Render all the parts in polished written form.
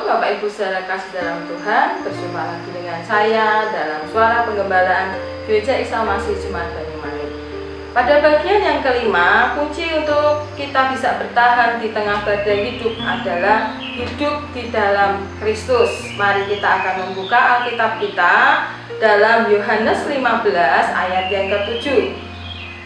Bapak Ibu saudara kasih dalam Tuhan, berjumpa lagi dengan saya dalam Suara Penggembalaan Gereja Isa Masih Jemaat Banyumanik. Pada bagian yang kelima, kunci untuk kita bisa bertahan di tengah badai hidup adalah hidup di dalam Kristus. Mari kita akan membuka Alkitab kita dalam Yohanes 15 ayat yang ke-7.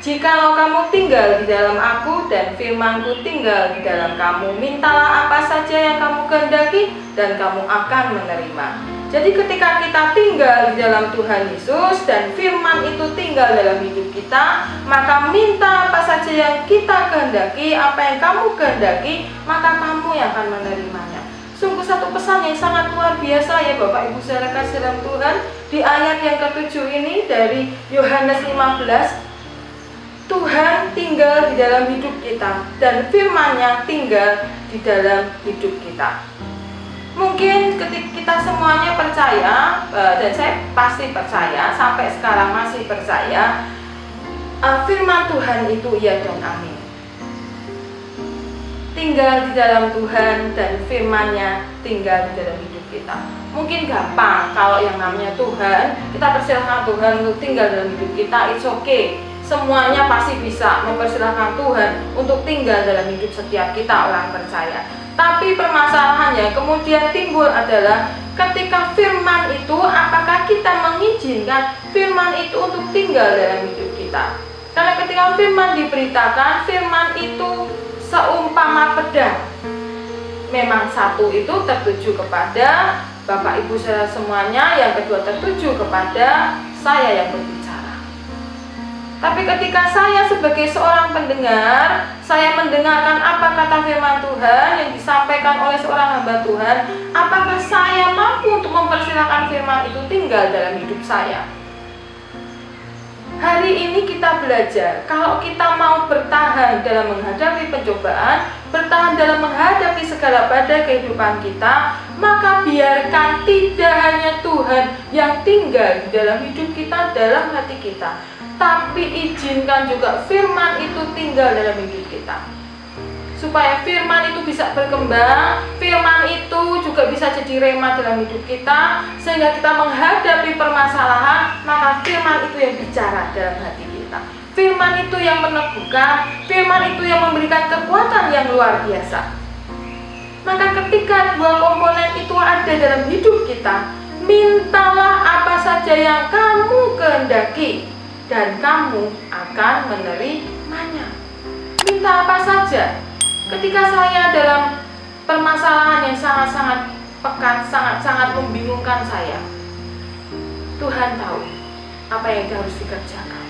Jikalau kamu tinggal di dalam aku dan firman-Ku tinggal di dalam kamu, mintalah apa saja yang kamu kehendaki dan kamu akan menerima. Jadi ketika kita tinggal di dalam Tuhan Yesus dan firman itu tinggal dalam hidup kita, maka minta apa saja yang kita kehendaki, apa yang kamu kehendaki, maka kamu yang akan menerimanya. Sungguh satu pesan yang sangat luar biasa ya Bapak Ibu saudara kasih dalam Tuhan. Di ayat yang ke-7 ini dari Yohanes 15, Tuhan tinggal di dalam hidup kita dan firman-Nya tinggal di dalam hidup kita. Mungkin ketika kita semuanya percaya, dan saya pasti percaya, sampai sekarang masih percaya, firman Tuhan itu ya dan amin. Tinggal di dalam Tuhan dan firman-Nya tinggal di dalam hidup kita. Mungkin gampang kalau yang namanya Tuhan, kita persilahkan Tuhan untuk tinggal dalam hidup kita, it's okay. Semuanya pasti bisa mempersilahkan Tuhan untuk tinggal dalam hidup setiap kita orang percaya. Tapi permasalahannya kemudian timbul adalah ketika firman itu, apakah kita mengizinkan firman itu untuk tinggal dalam hidup kita? Karena ketika firman diberitakan, firman itu seumpama pedang. Memang satu itu tertuju kepada Bapak Ibu saudara semuanya, yang kedua tertuju kepada saya yang berbicara. Tapi ketika saya sebagai seorang pendengar, saya mendengarkan apa kata firman Tuhan yang disampaikan oleh seorang hamba Tuhan, apakah saya mampu untuk mempersilahkan firman itu tinggal dalam hidup saya? Hari ini kita belajar, kalau kita mau bertahan dalam menghadapi pencobaan, bertahan dalam menghadapi segala badai kehidupan kita, maka biarkan tidak hanya Tuhan yang tinggal di dalam hidup kita, dalam hati kita, tapi izinkan juga firman itu tinggal dalam hidup kita. Supaya firman itu bisa berkembang, firman itu juga bisa jadi rema dalam hidup kita, sehingga kita menghadapi permasalahan, maka firman itu yang bicara dalam hati kita. Firman itu yang meneguhkan, firman itu yang memberikan kekuatan yang luar biasa. Maka ketika dua komponen itu ada dalam hidup kita, mintalah apa saja yang kamu kehendaki dan kamu akan menerimanya. Minta apa saja. Ketika saya dalam permasalahan yang sangat-sangat pekat, sangat-sangat membingungkan saya, Tuhan tahu apa yang harus dikerjakan.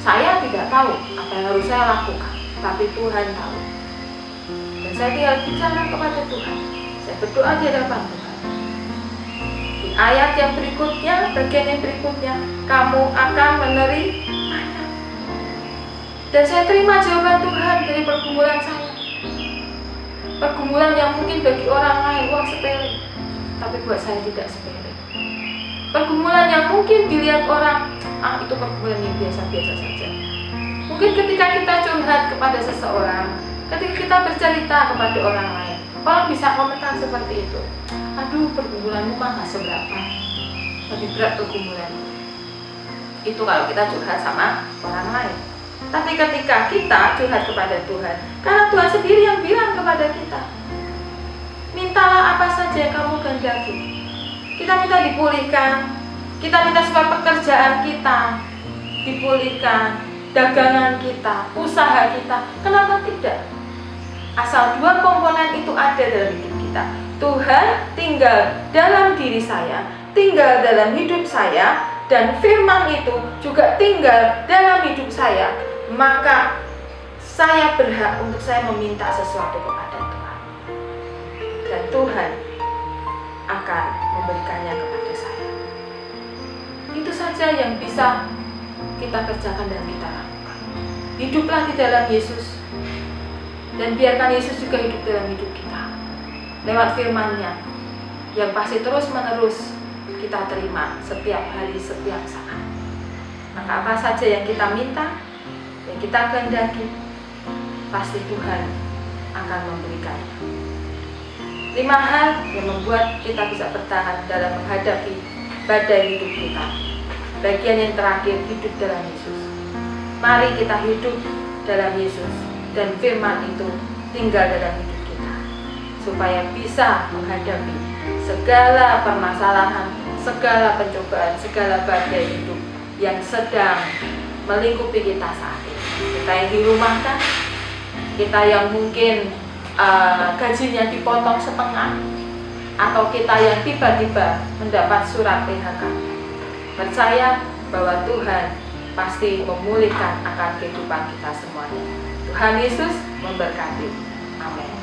Saya tidak tahu apa yang harus saya lakukan, tapi Tuhan tahu. Dan saya tinggal bicara kepada Tuhan. Saya berdoa di hadapan Tuhan. Di ayat yang berikutnya, bagian yang berikutnya, kamu akan menerimanya. Dan saya terima jawaban Tuhan dari pergumulan saya. Pergumulan yang mungkin bagi orang lain wah sepele, tapi buat saya tidak sepele. Pergumulan yang mungkin dilihat orang, itu pergumulan yang biasa-biasa saja. Mungkin ketika kita curhat kepada seseorang, ketika kita bercerita kepada orang lain, orang bisa komentar seperti itu. Aduh, pergumulanmu mah gak seberapa, lebih berat pergumulan. Itu kalau kita curhat sama orang lain. Tapi ketika kita curhat kepada Tuhan, karena Tuhan sendiri yang bilang kepada kita, mintalah apa saja yang kamu kehendaki. Kita minta dipulihkan, kita minta supaya pekerjaan kita dipulihkan, dagangan kita, usaha kita. Kenapa tidak? Asal dua komponen itu ada dalam hidup kita. Tuhan tinggal dalam diri saya, tinggal dalam hidup saya, dan firman itu juga tinggal dalam hidup saya. Maka saya berhak untuk saya meminta sesuatu kepada Tuhan, dan Tuhan akan memberikannya kepada saya. Itu saja yang bisa kita kerjakan dan kita lakukan. Hiduplah di dalam Yesus, dan biarkan Yesus juga hidup dalam hidup kita lewat firman-Nya yang pasti terus menerus kita terima setiap hari, setiap saat. Maka apa saja yang kita minta, yang kita kehendaki, pasti Tuhan akan memberikannya. 5 hal yang membuat kita bisa bertahan dalam menghadapi badai hidup kita. Bagian yang terakhir, hidup dalam Yesus. Mari kita hidup dalam Yesus dan firman itu tinggal dalam hidup kita, supaya bisa menghadapi segala permasalahan, segala pencobaan, segala badai hidup yang sedang melingkupi kita saat ini. Kita yang dirumahkan, kita yang mungkin gajinya dipotong setengah, atau kita yang tiba-tiba mendapat surat PHK. Percaya bahwa Tuhan pasti memulihkan akan kehidupan kita semuanya. Tuhan Yesus memberkati. Amin.